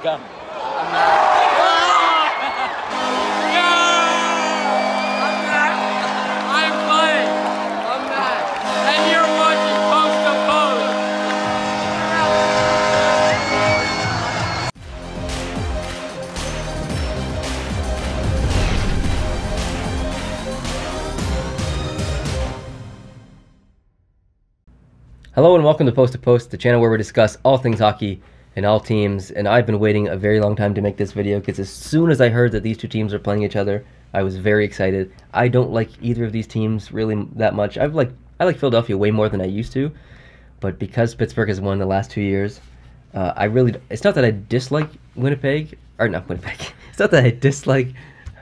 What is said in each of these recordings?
Come. I'm not. I'm playing. I'm not. And you're watching Post to Post. Hello and welcome to Post, the channel where we discuss all things hockey and all teams. And I've been waiting a very long time to make this video because as soon as I heard that these two teams are playing each other, I was very excited. I don't like either of these teams really that much. I like Philadelphia way more than I used to, but because Pittsburgh has won the last 2 years, it's not that I dislike Winnipeg, or not Winnipeg. It's not that I dislike.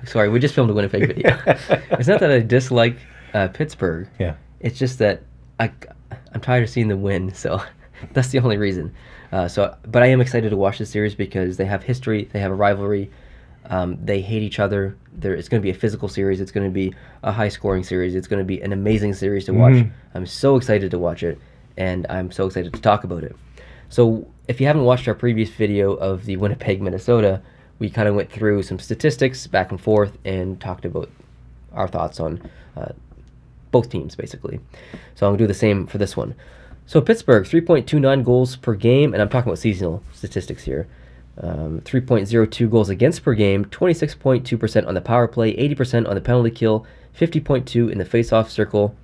Sorry, we just filmed a Winnipeg video. It's not that I dislike Pittsburgh. Yeah. It's just that I'm tired of seeing them win, so that's the only reason. But I am excited to watch this series because they have history, they have a rivalry, they hate each other. It's going to be a physical series. It's going to be a high-scoring series. It's going to be an amazing series to watch. I'm so excited to watch it, and I'm so excited to talk about it. So if you haven't watched our previous video of the Winnipeg, Minnesota, we kind of went through some statistics back and forth and talked about our thoughts on both teams, basically. So I'm going to do the same for this one. So Pittsburgh, 3.29 goals per game, and I'm talking about seasonal statistics here. 3.02 goals against per game, 26.2% on the power play, 80% on the penalty kill, 50.2 in the face-off circle.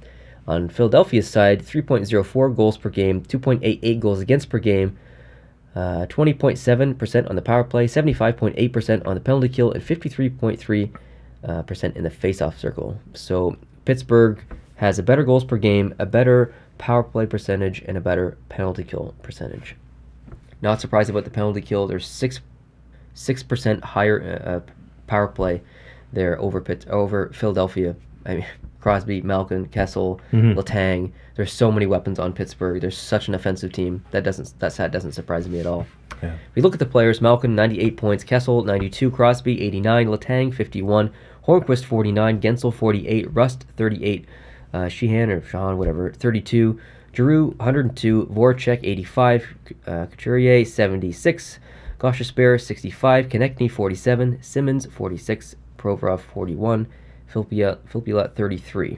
On Philadelphia's side, 3.04 goals per game, 2.88 goals against per game, 20.7% on the power play, 75.8% on the penalty kill, and 53.3% in the face-off circle. So Pittsburgh has a better goals per game, a better power play percentage, and a better penalty kill percentage. Not surprised about the penalty kill. There's 6% higher power play there over Philadelphia. I mean, Crosby, Malkin, Kessel, Letang. There's so many weapons on Pittsburgh. There's such an offensive team. That doesn't surprise me at all. Yeah. If we look at the players, Malkin 98 points, Kessel 92, Crosby 89, Letang 51, Hornquist 49, Gensel 48, Rust 38, Sheehan or Sean, whatever, 32, Giroux 102, Voracek 85, Couturier 76, Gostisbehere 65, Konechny 47, Simmons 46, Provorov 41, Filppula 33.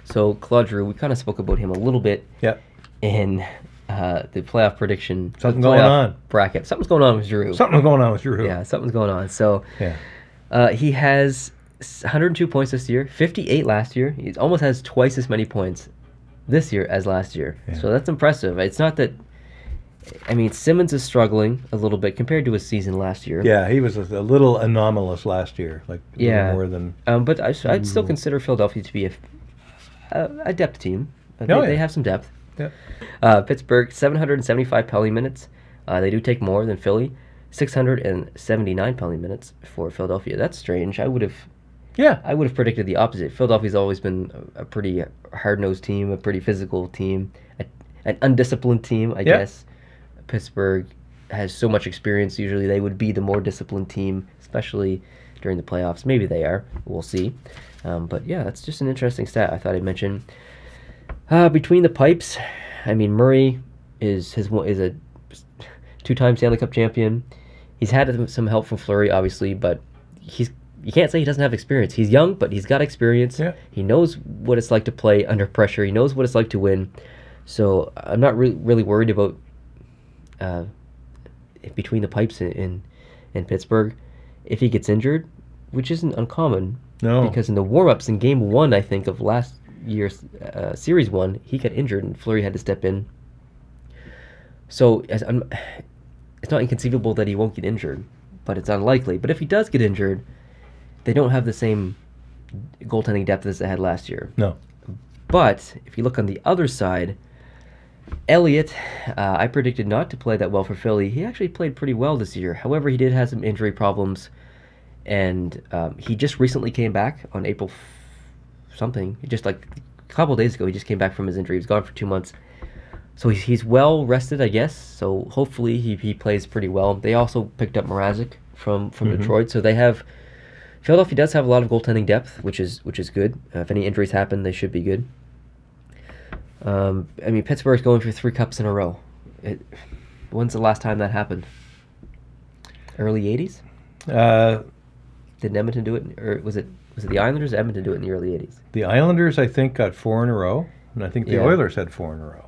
So Claude Giroux, we kind of spoke about him a little bit in the playoff prediction. Something's going on. Bracket. Something's going on with Giroux. Something's going on with Giroux. Yeah, something's going on. So he has 102 points this year, 58 last year. He almost has twice as many points this year as last year. Yeah. So that's impressive. It's not that... I mean, Simmons is struggling a little bit compared to his season last year. Yeah, he was a little anomalous last year. Like a little more than... but I'd still consider Philadelphia to be a depth team. They have some depth. Yeah. Pittsburgh, 775 penalty minutes. They do take more than Philly. 679 penalty minutes for Philadelphia. That's strange. I would have predicted the opposite. Philadelphia's always been a pretty hard-nosed team, a pretty physical team, an undisciplined team, I guess. Pittsburgh has so much experience. Usually they would be the more disciplined team, especially during the playoffs. Maybe they are. We'll see. But yeah, that's just an interesting stat I thought I'd mention. Between the pipes, I mean, Murray is a two-time Stanley Cup champion. He's had some help from Fleury, obviously, but you can't say he doesn't have experience. He's young, but he's got experience. Yeah. He knows what it's like to play under pressure. He knows what it's like to win. So I'm not really worried about between the pipes in Pittsburgh. If he gets injured, which isn't uncommon. No. Because in the warm-ups in Game 1, I think, of last year's Series 1, he got injured and Fleury had to step in. So it's not inconceivable that he won't get injured, but it's unlikely. But if he does get injured, they don't have the same goaltending depth as they had last year. No. But if you look on the other side, Elliott, I predicted not to play that well for Philly. He actually played pretty well this year. However, he did have some injury problems, and he just recently came back on April something. Just like a couple of days ago, he just came back from his injury. He was gone for 2 months. So he's well rested, I guess. So hopefully he plays pretty well. They also picked up Mrazek from Detroit. So they have... Philadelphia does have a lot of goaltending depth, which is good. If any injuries happen, they should be good. I mean, Pittsburgh's going for 3 cups in a row. When's the last time that happened? Early 80s? Uh, Did Edmonton do it, or was it the Islanders? Or Edmonton do it in the early 80s. the Islanders, I think, got 4 in a row, and I think the Yeah. Oilers had 4 in a row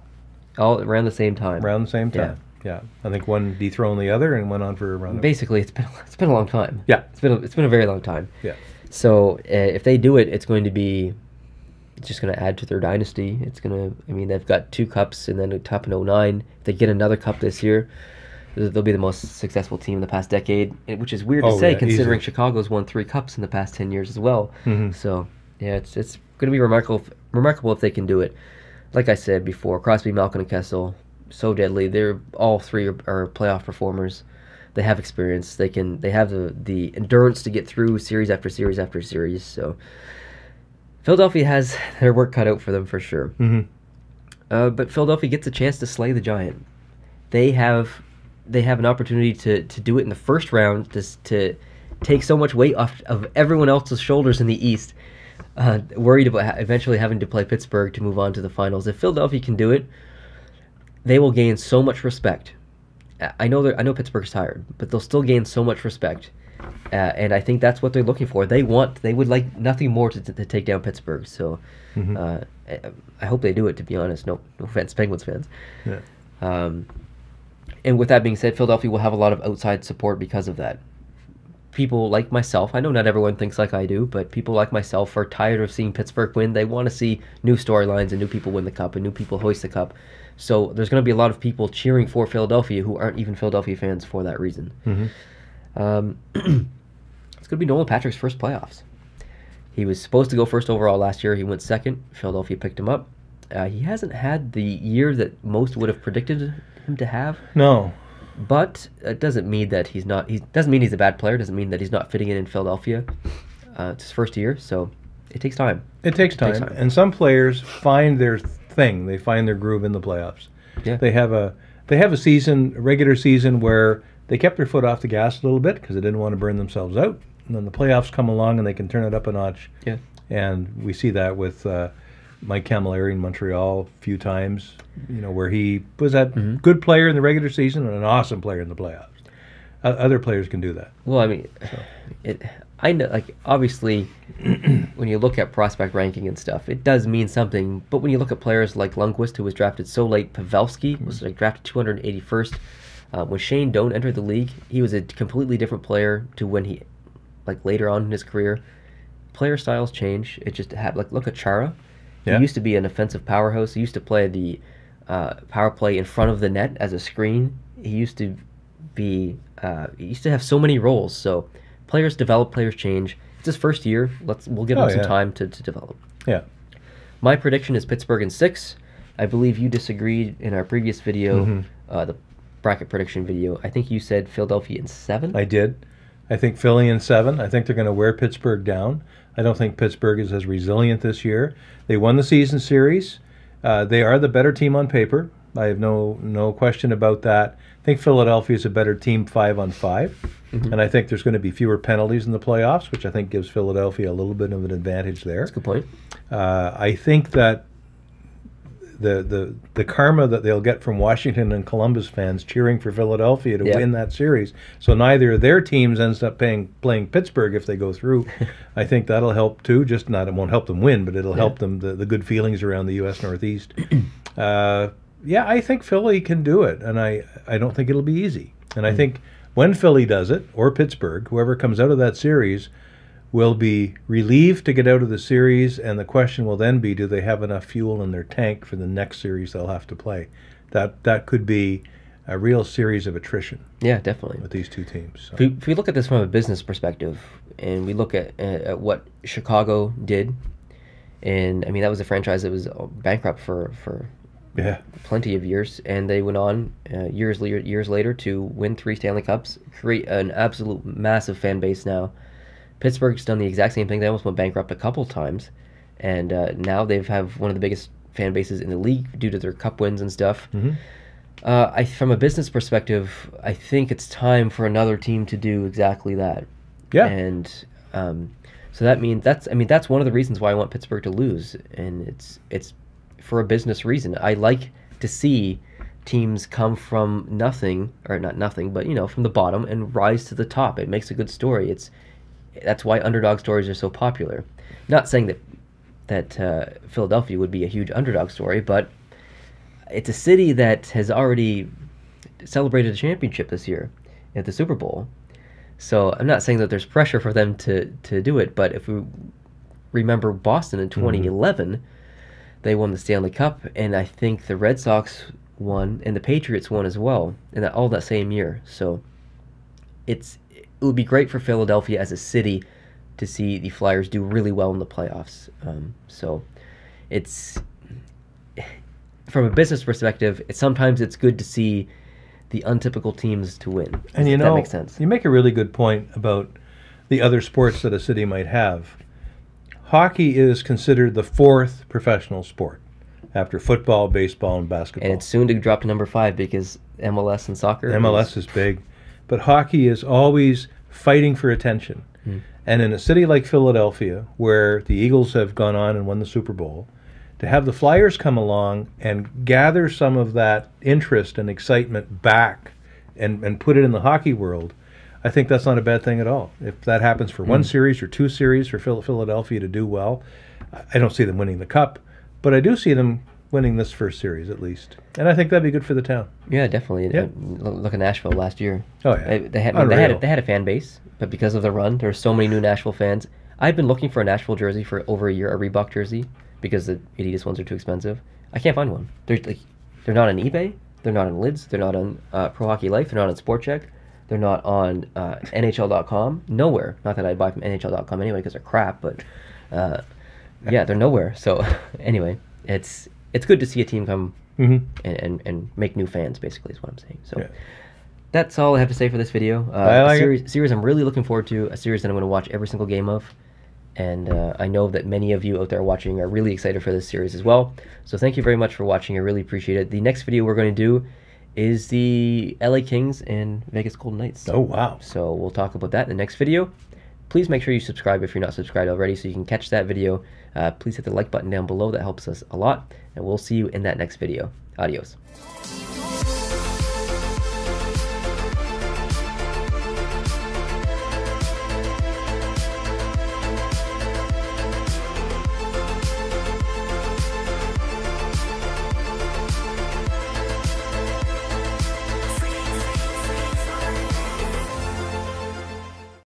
All around the same time. around the same time. Yeah, I think one dethroned the other and went on for a run. Basically, it's been a long time. Yeah. It's been a very long time. Yeah. So if they do it, it's going to be, it's just going to add to their dynasty. It's going to, I mean, they've got 2 cups and then a cup in 09. If they get another cup this year, they'll be the most successful team in the past decade, which is weird to Oh, say yeah, considering easily. Chicago's won 3 cups in the past 10 years as well. Mhm. So yeah, it's going to be remarkable if they can do it. Like I said before, Crosby, Malkin, and Kessel, so deadly. They're all 3 are playoff performers. They have experience. They have the endurance to get through series after series after series. So Philadelphia has their work cut out for them for sure. Mhm. But Philadelphia gets a chance to slay the giant. They have an opportunity to do it in the first round, to take so much weight off of everyone else's shoulders in the East, worried about eventually having to play Pittsburgh to move on to the finals. If Philadelphia can do it, they will gain so much respect. I know Pittsburgh's tired, but they'll still gain so much respect, and I think that's what they're looking for. They would like nothing more to take down Pittsburgh. So I hope they do it. To be honest, no offense, Penguins fans. Yeah. And with that being said, Philadelphia will have a lot of outside support because of that. People like myself, I know not everyone thinks like I do, but people like myself are tired of seeing Pittsburgh win. They want to see new storylines and new people win the cup and new people hoist the cup. So there's going to be a lot of people cheering for Philadelphia who aren't even Philadelphia fans for that reason. It's going to be Nolan Patrick's first playoffs. He was supposed to go first overall last year. He went second. Philadelphia picked him up. He hasn't had the year that most would have predicted him to have. No. But it doesn't mean that he's not. He doesn't mean he's a bad player. Doesn't mean that he's not fitting in Philadelphia. It's his first year, so it takes time. It takes time. And some players find their thing. They find their groove in the playoffs. Yeah. They have a regular season where they kept their foot off the gas a little bit because they didn't want to burn themselves out. And then the playoffs come along and they can turn it up a notch. Yeah. And we see that with Mike Camilleri in Montreal a few times, where he was that good player in the regular season and an awesome player in the playoffs. Other players can do that. Well, I mean, I know, like, obviously, when you look at prospect ranking and stuff, it does mean something. But when you look at players like Lundqvist, who was drafted so late, Pavelski was drafted 281st. When Shane Doan entered the league, he was a completely different player to when he, later on in his career. Player styles change. It just look at Chara. Yeah. He used to be an offensive powerhouse. He used to play the power play in front of the net as a screen. He used to be. He used to have so many roles. So players develop, players change. It's his first year. We'll give him some time to develop. Yeah. My prediction is Pittsburgh in 6. I believe you disagreed in our previous video, the bracket prediction video. I think you said Philadelphia in 7. I did. I think Philly in 7. I think they're going to wear Pittsburgh down. I don't think Pittsburgh is as resilient this year. They won the season series. They are the better team on paper. I have no question about that. I think Philadelphia is a better team 5-on-5. And I think there's going to be fewer penalties in the playoffs, which I think gives Philadelphia a little bit of an advantage there. That's a good point. I think that the karma that they'll get from Washington and Columbus fans cheering for Philadelphia to win that series, so neither of their teams ends up playing Pittsburgh if they go through. I think that'll help too. Just not, it won't help them win, but it'll help them, the good feelings around the U.S. Northeast. I think Philly can do it, and I don't think it'll be easy. And I think when Philly does it, or Pittsburgh, whoever comes out of that series will be relieved to get out of the series, and the question will then be, do they have enough fuel in their tank for the next series they'll have to play? That could be a real series of attrition. Yeah, definitely. With these two teams. So. If we look at this from a business perspective, and we look at what Chicago did, and I mean that was a franchise that was bankrupt for plenty of years, and they went on years later to win 3 Stanley Cups, create an absolute massive fan base now. Pittsburgh's done the exact same thing. They almost went bankrupt a couple times, and now they have one of the biggest fan bases in the league due to their cup wins and stuff. From a business perspective, I think it's time for another team to do exactly that. Yeah. And so that means that's one of the reasons why I want Pittsburgh to lose, and it's for a business reason. I like to see teams come from nothing, or not nothing, but from the bottom and rise to the top. It makes a good story. That's why underdog stories are so popular. Not saying that Philadelphia would be a huge underdog story, but it's a city that has already celebrated a championship this year at the Super Bowl. So I'm not saying that there's pressure for them to do it, but if we remember Boston in 2011, they won the Stanley Cup, and I think the Red Sox won and the Patriots won as well, and all that same year. So it would be great for Philadelphia as a city to see the Flyers do really well in the playoffs. So it's, from a business perspective, sometimes it's good to see the untypical teams to win. And that makes sense. You make a really good point about the other sports that a city might have. Hockey is considered the 4th professional sport after football, baseball, and basketball. And it's soon to drop to number 5 because MLS and soccer. MLS is big. But hockey is always fighting for attention. And in a city like Philadelphia, where the Eagles have gone on and won the Super Bowl, to have the Flyers come along and gather some of that interest and excitement back and put it in the hockey world, I think that's not a bad thing at all. If that happens for one series or 2 series for Philadelphia to do well, I don't see them winning the Cup, but I do see them winning this first series at least. And I think that'd be good for the town. Yeah, definitely. Yeah. Look at Nashville last year. Oh, yeah. They had a fan base, but because of the run, there's so many new Nashville fans. I've been looking for a Nashville jersey for over a year, a Reebok jersey, because the Adidas ones are too expensive. I can't find one. They're not on eBay. They're not on Lids. They're not on Pro Hockey Life. They're not on Sport Check. They're not on NHL.com. Nowhere. Not that I buy from NHL.com anyway because they're crap, but yeah, they're nowhere. So anyway, it's good to see a team come and make new fans, basically, is what I'm saying. So that's all I have to say for this video. A series I'm really looking forward to, a series that I'm going to watch every single game of. And I know that many of you out there watching are really excited for this series as well. So thank you very much for watching. I really appreciate it. The next video we're going to do is the LA Kings and Vegas Golden Knights. Oh, wow. So we'll talk about that in the next video. Please make sure you subscribe if you're not subscribed already so you can catch that video. Please hit the like button down below. That helps us a lot. And we'll see you in that next video. Adios.